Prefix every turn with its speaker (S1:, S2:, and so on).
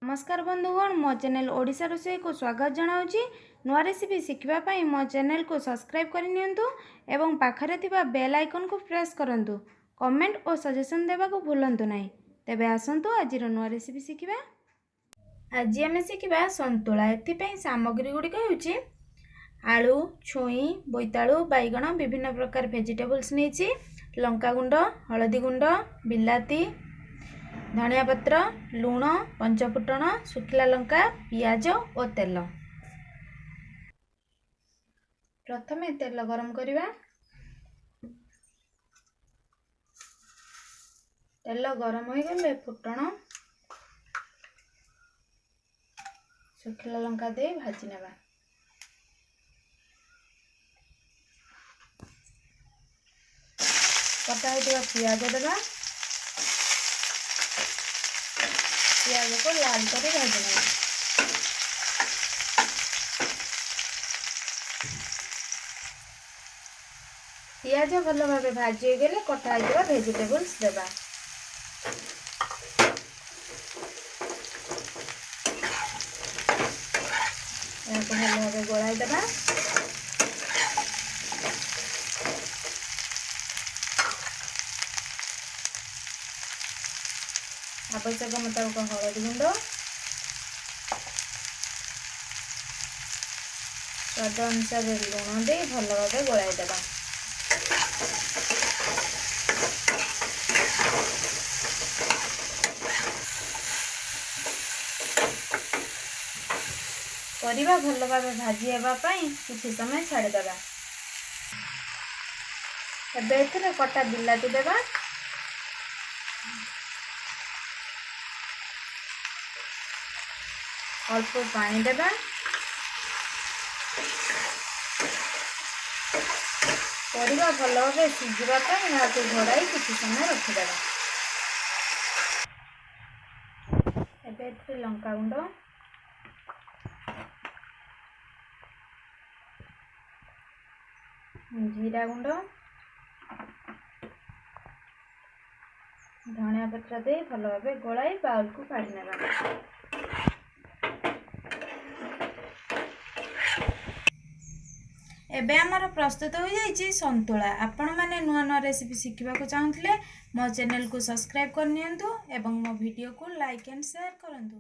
S1: नमस्कार बंधुगण मो चैनल ओडिशा रोषेई को स्वागत जनाऊँगी। नुआ रेसिपी शिखापी मो चैनल को सब्सक्राइब करनियंतु एवं पाखरे थिबा बेल आइकन को प्रेस करंतु। कमेंट और सजेशन देवा को भूलंतु नहीं। तेबे आसंतु आजिर नुआ रेसिपी शिखिबा। आज आमे शिखिबा संतुला। एथिपई सामग्री गुड़िक होउची आलू, छुई, बोईतालु, बैगण विभिन्न प्रकार वेजिटेबल्स नेछि, लंका गुंड, हळदी गुंड, बिलाती, धनिया पत्र, लुण, पंचफुटण, सुखिला लंका, पियाज और तेल। प्रथमे तेल गरम करिबा। तेल गरम हो गले फुटण, सुखिला लंका दे भाजी नेबा। कटा होइतबा पियाज देबा। पियाज को लाल कर भाजना। पियाज भल भाव भाजी गले कटा होइतबा वेजिटेबल्स देबा। याको भल भाव गोलाई देबा। आवश्यक मुताबिक हळदी गुंड, स्वाद अनुसार लुण दे भल भाव गोलाई देबा। परिबा भल भाव भाजी हेबा पई किछि समय छाड़ी देबा। एबे एथिरे कटा बिलाती देबा। अल्प पानी देबा। परिबा भल भाव सिझिबा पई हाथ घोड़ाई किछि समय रखिदेबा। एबे एथिरे लंका गुंड, जीरा गुंड, धनिया पत्र दे भल भाव गोलाई बाउल को काढ़ी नेबा। एबे आमर प्रस्तुत हो जाइए संतुला। आपण माने नुआ नुआ रेसिपी शिखा चाहूले मो चैनल को सब्सक्राइब करनियंतु एवं मो वीडियो को लाइक एंड शेयर करंतु।